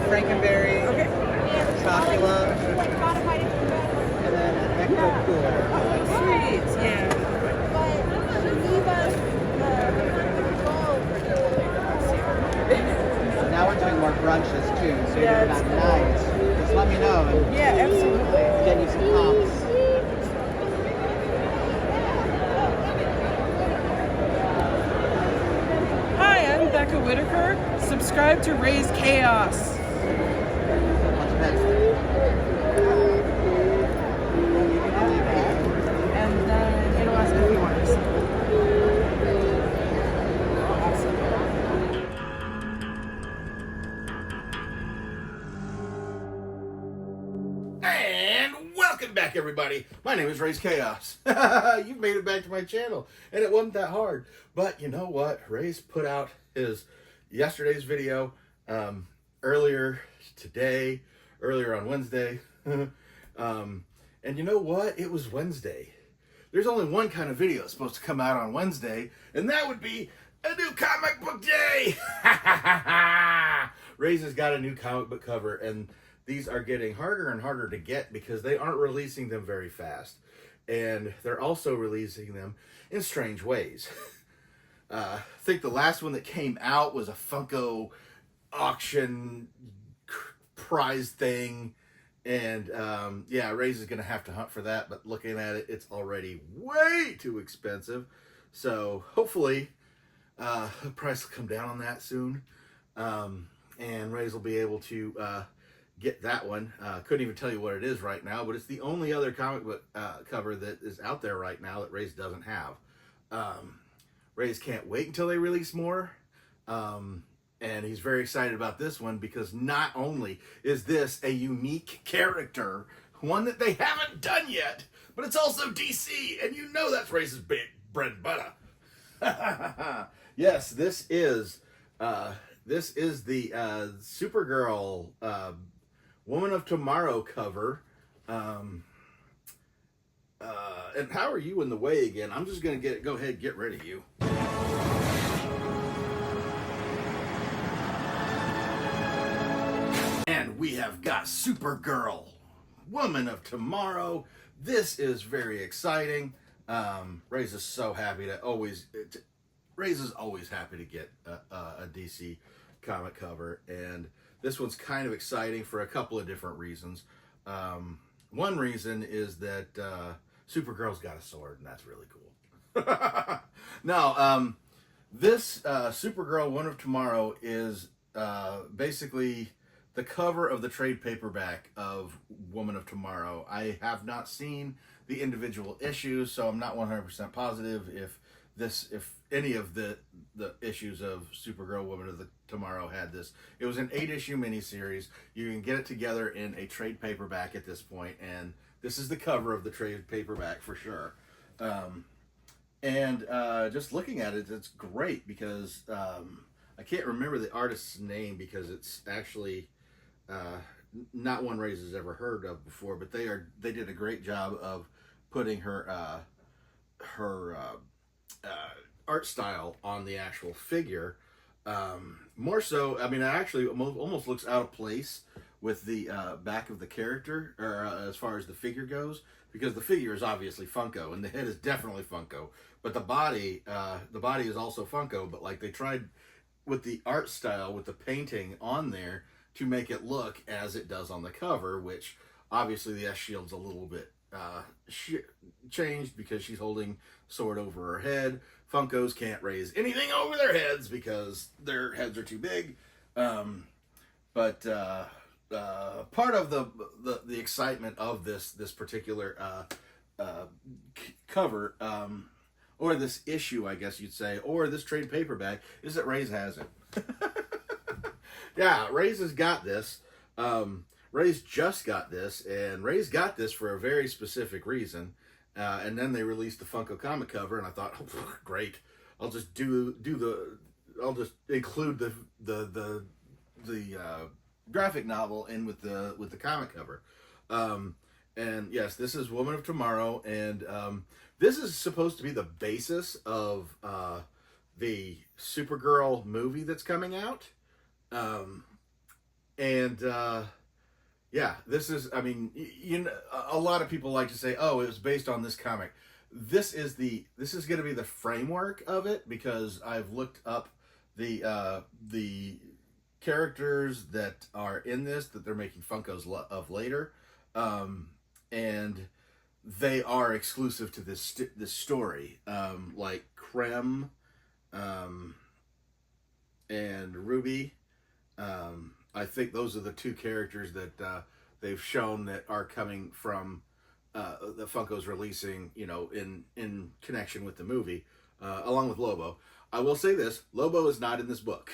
Frankenberry, Okay. Chocula, and then an Ecto Cooler. Sweet. Yeah. So now we're doing more brunches too. So Yeah, you're about nights. Just let me know and Yeah, absolutely. get you some comps. Hi, I'm Becca Whitaker. Subscribe to Raze Chaos. What's next? And then it'll ask if you want to. And welcome back, everybody. My name is Raze Chaos. You've made it back to my channel, and it wasn't that hard. But you know what? Raze put out his yesterday's video earlier on Wednesday. And you know what? It was Wednesday. There's only one kind of video that's supposed to come out on Wednesday, and that would be a new comic book day. Raze has got a new comic book cover, and these are getting harder and harder to get because they aren't releasing them very fast. And they're also releasing them in strange ways. I think the last one that came out was a Funko auction prize thing. And yeah, Raze is going to have to hunt for that. But looking at it, it's already way too expensive. So hopefully the price will come down on that soon. And Raze will be able to get that one. Couldn't even tell you what it is right now, but it's the only other comic book cover that is out there right now that Raze doesn't have. Raze can't wait until they release more. And he's very excited about this one because not only is this a unique character, one that they haven't done yet, but it's also DC, and you know that's Raze's big bread and butter. Yes, this is the Supergirl Woman of Tomorrow cover. And how are you in the way again? I'm just going to go ahead and get rid of you. And we have got Supergirl, Woman of Tomorrow. This is very exciting. Raze is so happy to Raze is always happy to get a DC comic cover, and this one's kind of exciting for a couple of different reasons. One reason is that Supergirl's got a sword, and that's really cool. Now, this Supergirl One of Tomorrow is basically the cover of the trade paperback of Woman of Tomorrow. I have not seen the individual issues, so I'm not 100% positive if any of the issues of Supergirl Woman of Tomorrow had this. It was an 8-issue miniseries. You can get it together in a trade paperback at this point, and this is the cover of the trade paperback for sure. And just looking at it, it's great because I can't remember the artist's name because it's actually not one Raze has ever heard of before, but they did a great job of putting her art style on the actual figure. More so, I mean, it actually almost looks out of place with the back of the character, or as far as the figure goes, because the figure is obviously Funko, and the head is definitely Funko, but the body is also Funko, but like they tried with the art style, with the painting on there, to make it look as it does on the cover, which obviously the S-Shield's a little bit changed because she's holding sword over her head. Funkos can't raise anything over their heads because their heads are too big. But part of the excitement of this particular cover, or this issue, I guess you'd say, or this trade paperback, is that Raze has it. Yeah, Raze has got this. Raze just got this, and Raze got this for a very specific reason. And then they released the Funko comic cover, and I thought, oh, great. I'll just I'll just include the graphic novel in with the comic cover. And yes, this is Woman of Tomorrow, and this is supposed to be the basis of the Supergirl movie that's coming out. And yeah, this is, I mean, you know, a lot of people like to say, oh, it was based on this comic. This is going to be the framework of it, because I've looked up the characters that are in this that they're making Funkos of later, and they are exclusive to this story, like Krem, and Ruby. I think those are the two characters that they've shown that are coming from the Funko's releasing, you know, in connection with the movie, along with Lobo. I will say this: Lobo is not in this book.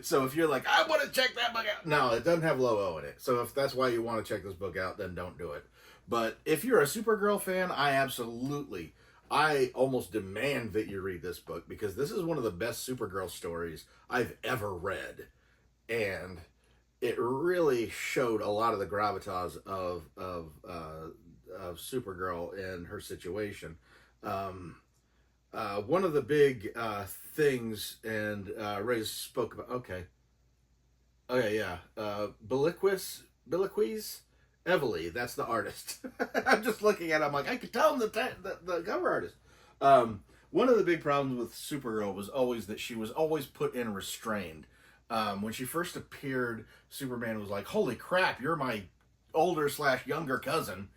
So if you're like, I want to check that book out, no, it doesn't have Lobo in it. So if that's why you want to check this book out, then don't do it. But if you're a Supergirl fan, I almost demand that you read this book, because this is one of the best Supergirl stories I've ever read. And it really showed a lot of the gravitas of Supergirl and her situation. One of the big things, and Raze spoke about. Okay, yeah. Biliquis Evely, that's the artist. I'm just looking at it, I'm like, I could tell him the cover artist. One of the big problems with Supergirl was always that she was always put in restrained. When she first appeared, Superman was like, holy crap, you're my older / younger cousin.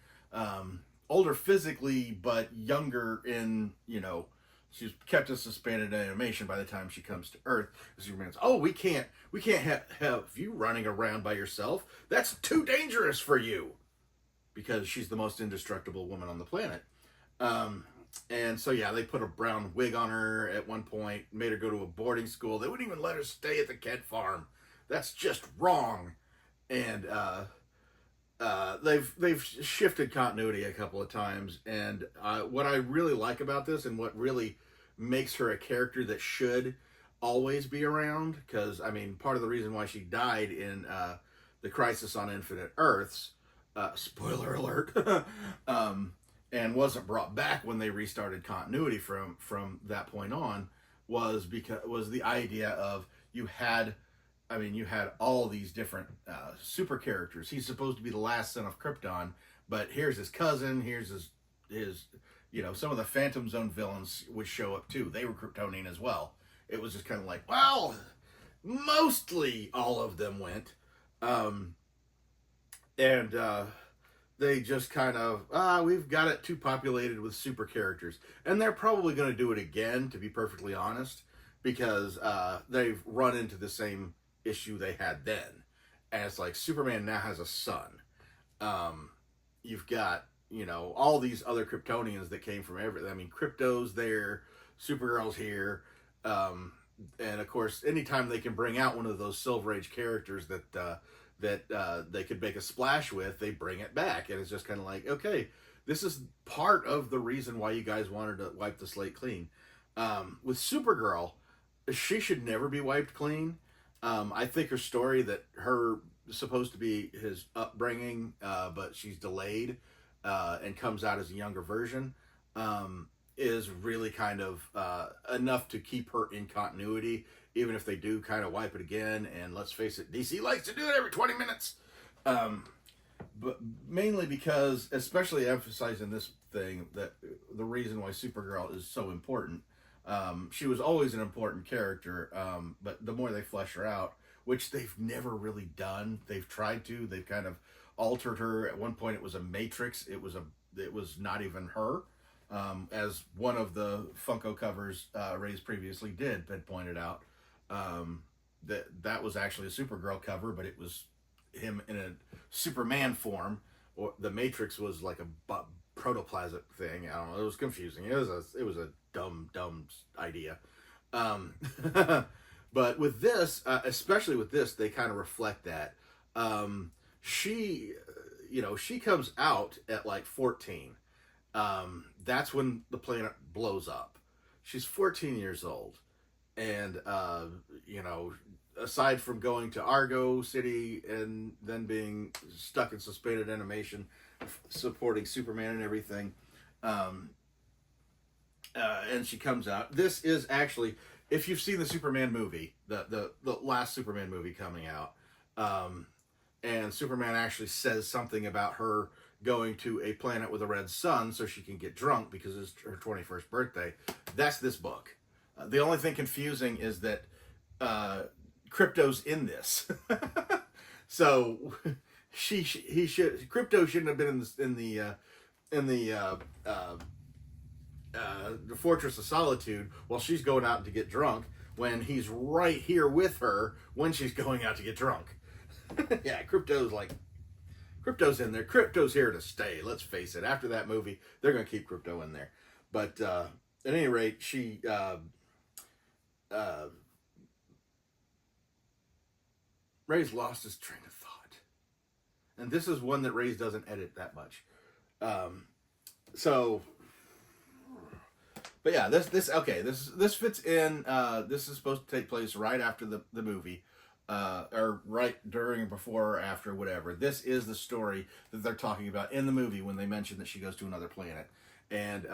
Older physically, but younger in, you know, she's kept in suspended animation by the time she comes to Earth. Superman's, oh, we can't have you running around by yourself. That's too dangerous for you. Because she's the most indestructible woman on the planet. And so, yeah, they put a brown wig on her at one point, made her go to a boarding school. They wouldn't even let her stay at the Kent farm. That's just wrong. And they've shifted continuity a couple of times. And what I really like about this, and what really makes her a character that should always be around, because, I mean, part of the reason why she died in the Crisis on Infinite Earths, spoiler alert, and wasn't brought back when they restarted continuity from that point on, was the idea of you had all these different super characters. He's supposed to be the last son of Krypton, but here's his cousin, here's his you know, some of the Phantom Zone villains would show up too. They were Kryptonian as well. It was just kind of like, well, mostly all of them went. And they just kind of, we've got it too populated with super characters. And they're probably going to do it again, to be perfectly honest, because they've run into the same issue they had then. And it's like, Superman now has a son. You've got, you know, all these other Kryptonians that came from everything. I mean, Krypto's there, Supergirl's here. And of course, anytime they can bring out one of those Silver Age characters that they could make a splash with, they bring it back. And it's just kind of like, okay, this is part of the reason why you guys wanted to wipe the slate clean. With Supergirl, she should never be wiped clean. I think her story, that her supposed to be his upbringing, but she's delayed and comes out as a younger version, is really kind of enough to keep her in continuity, even if they do kind of wipe it again. And let's face it, DC likes to do it every 20 minutes. But mainly because, especially emphasizing this thing, that the reason why Supergirl is so important. She was always an important character, but the more they flesh her out, which they've never really done, they've tried to, they've kind of altered her. At one point it was a Matrix, it was not even her, as one of the Funko covers Raze previously had pointed out, that was actually a Supergirl cover, but it was him in a Superman form, or the Matrix was like a protoplasm thing. I don't know, it was confusing. It was a dumb idea. But with this, especially with this, they kind of reflect that. She comes out at like 14. That's when the planet blows up. She's 14 years old. And, aside from going to Argo City and then being stuck in suspended animation, supporting Superman and everything, and she comes out. This is actually, if you've seen the Superman movie, the last Superman movie coming out, And Superman actually says something about her going to a planet with a red sun so she can get drunk because it's her 21st birthday. That's this book. The only thing confusing is that Krypto's in this. So Krypto shouldn't have been in the Fortress of Solitude while she's going out to get drunk when he's right here with her when she's going out to get drunk. Yeah, Krypto's in there. Krypto's here to stay. Let's face it. After that movie, they're going to keep Krypto in there. But at any rate, Raze lost his train of thought, and this is one that Raze doesn't edit that much. But yeah, this fits in. This is supposed to take place right after the movie. Or right during, before, or after, whatever. This is the story that they're talking about in the movie when they mention that she goes to another planet. And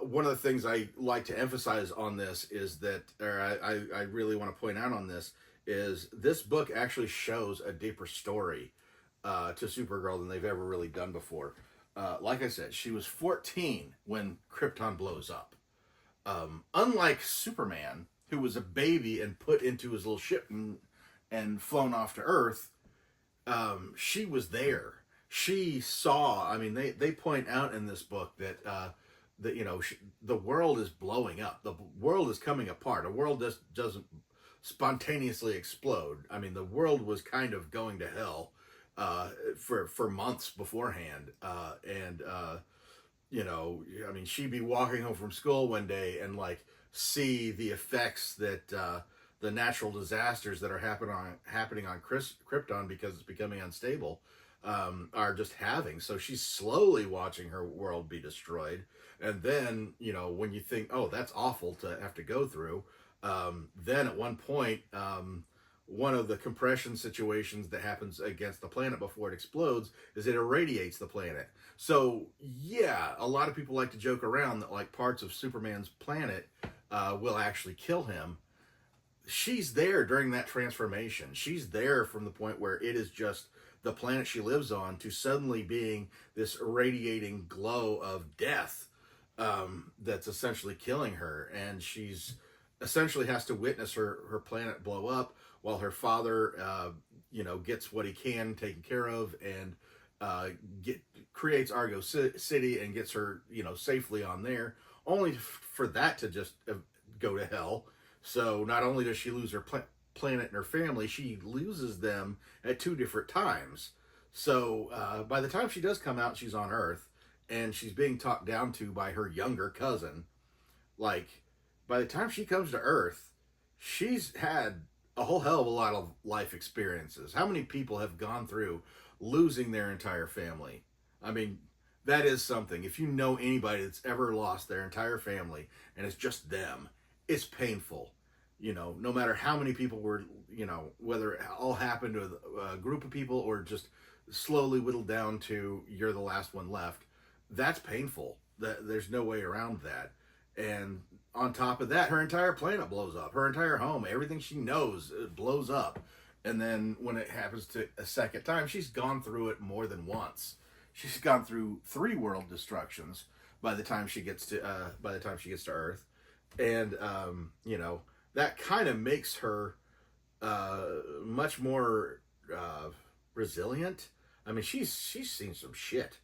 one of the things I like to emphasize on this is that, or I really want to point out on this book actually shows a deeper story to Supergirl than they've ever really done before. Like I said, she was 14 when Krypton blows up. Unlike Superman, who was a baby and put into his little ship and flown off to Earth, she was there. She saw. I mean, they point out in this book that the world is blowing up. The world is coming apart. The world doesn't spontaneously explode. I mean, the world was kind of going to hell for months beforehand. I mean, she'd be walking home from school one day and see the effects that the natural disasters that are happening on Krypton because it's becoming unstable are just having. So she's slowly watching her world be destroyed. And then, when you think, oh, that's awful to have to go through, then at one point, one of the compression situations that happens against the planet before it explodes is it irradiates the planet. So, yeah, a lot of people like to joke around that parts of Superman's planet will actually kill him. She's there during that transformation. She's there from the point where it is just the planet she lives on to suddenly being this irradiating glow of death that's essentially killing her. And she's essentially has to witness her planet blow up while her father, gets what he can taken care of and creates Argo City and gets her, safely on there, only for that to just go to hell. So not only does she lose her planet and her family, she loses them at two different times. So by the time she does come out, she's on Earth, and she's being talked down to by her younger cousin. By the time she comes to Earth, she's had a whole hell of a lot of life experiences. How many people have gone through losing their entire family? I mean, that is something. If you know anybody that's ever lost their entire family and it's just them, it's painful. No matter how many people were, whether it all happened to a group of people or just slowly whittled down to you're the last one left, that's painful. There's no way around that. And on top of that, her entire planet blows up. Her entire home, everything she knows, it blows up. And then when it happens to a second time, she's gone through it more than once. She's gone through 3 world destructions by the time she gets to Earth, and that kind of makes her much more resilient. I mean, she's seen some shit.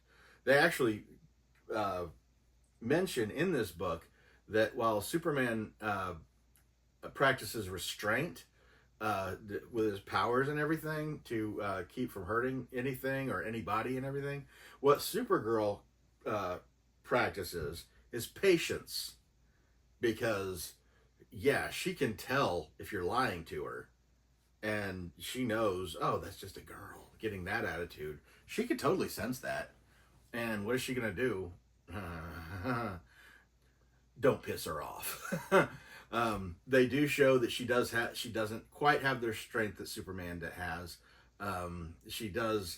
They actually mention in this book that while Superman practices restraint with his powers and everything to keep from hurting anything or anybody and everything, what Supergirl practices is patience. Because, yeah, she can tell if you're lying to her. And she knows, oh, that's just a girl getting that attitude. She could totally sense that. And what is she going to do? Don't piss her off. They do show that she doesn't quite have the strength that Superman has. She does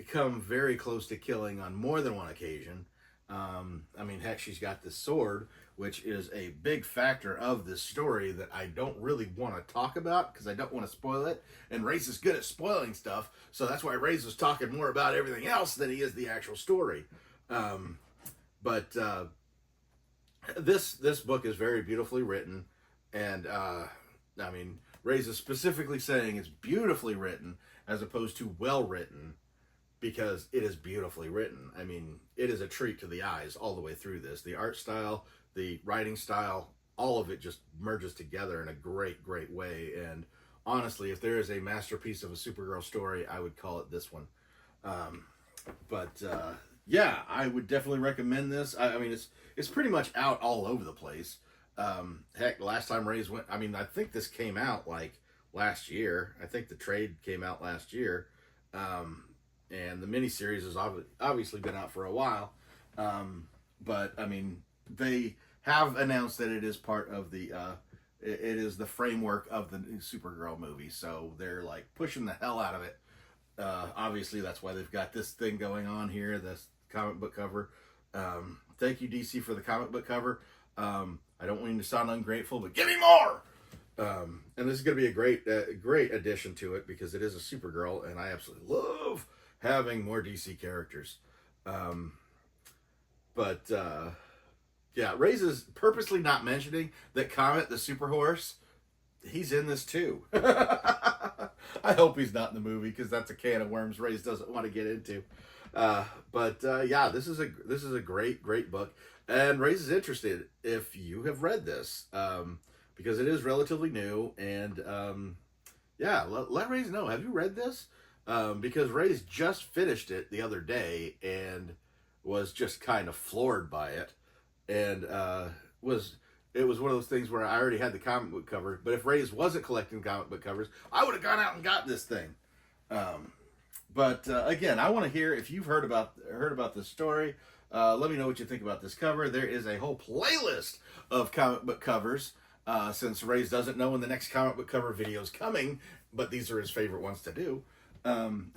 come very close to killing on more than one occasion. I mean, heck, she's got this sword, which is a big factor of this story that I don't really want to talk about because I don't want to spoil it. And Raze is good at spoiling stuff, so that's why Raze was talking more about everything else than he is the actual story. But this book is very beautifully written, and I mean, Raze is specifically saying it's beautifully written as opposed to well written, because it is beautifully written. I mean, it is a treat to the eyes all the way through this. The art style, the writing style, all of it just merges together in a great, great way. And honestly, if there is a masterpiece of a Supergirl story, I would call it this one. Yeah, I would definitely recommend this. I mean, it's pretty much out all over the place. Heck, last time Raze went, I mean, I think this came out like last year. I think the trade came out last year. And the miniseries has obviously been out for a while. But, I mean, they have announced that it is part of the, it is the framework of the new Supergirl movie. So they're, like, pushing the hell out of it. Obviously, that's why they've got this thing going on here, this comic book cover. Thank you, DC, for the comic book cover. I don't want you to sound ungrateful, but give me more! And this is going to be a great addition to it, because it is a Supergirl, and I absolutely love having more DC characters. Yeah, Raze is purposely not mentioning that Comet, the Super Horse, he's in this too. I hope he's not in the movie, because that's a can of worms Raze doesn't want to get into. Yeah, this is a great book, and Raze is interested if you have read this, because it is relatively new. And yeah, let Raze know. Have you read this? Because Raze just finished it the other day and was just kind of floored by it, and it was one of those things where I already had the comic book cover, but if Raze wasn't collecting comic book covers, I would have gone out and got this thing. Again, I want to hear if you've heard about this story. Let me know what you think about this cover. There is a whole playlist of comic book covers, since Raze doesn't know when the next comic book cover video is coming, but these are his favorite ones to do. Don't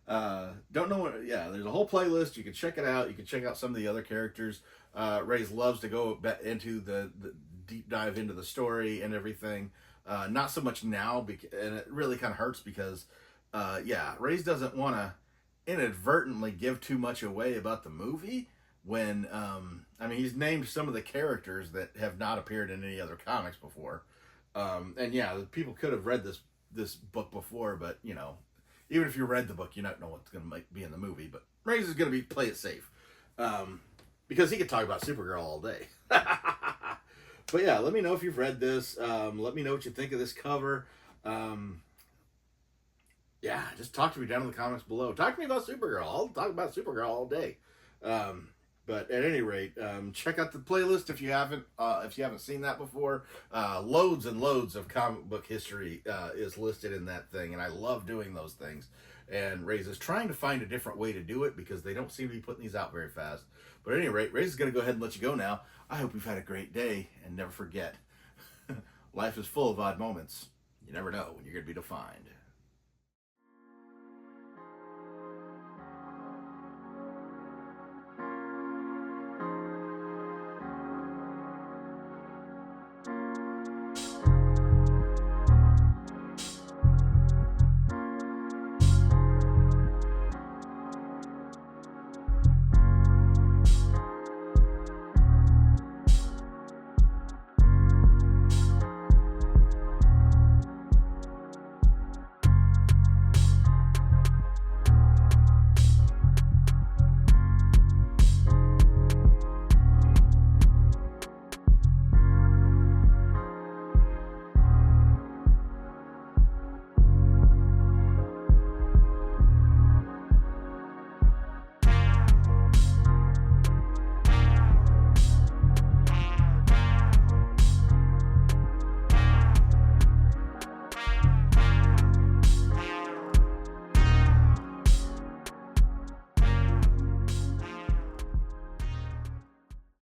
know what, yeah, there's a whole playlist. You can check it out. You can check out some of the other characters. Raze loves to go into the deep dive into the story and everything. Not so much now, and it really kind of hurts because, yeah, Raze doesn't want to inadvertently give too much away about the movie when, I mean, he's named some of the characters that have not appeared in any other comics before. And yeah, people could have read this book before, but, you know, even if you read the book, you don't know what's going to be in the movie. But Raze is going to play it safe, because he could talk about Supergirl all day. But yeah, let me know if you've read this. Let me know what you think of this cover. Yeah, just talk to me down in the comments below. Talk to me about Supergirl. I'll talk about Supergirl all day. But at any rate, check out the playlist if you haven't seen that before. Loads and loads of comic book history is listed in that thing, and I love doing those things. And Raze is trying to find a different way to do it because they don't seem to be putting these out very fast. But at any rate, Raze is going to go ahead and let you go now. I hope you've had a great day, and never forget, life is full of odd moments. You never know when you're going to be defined.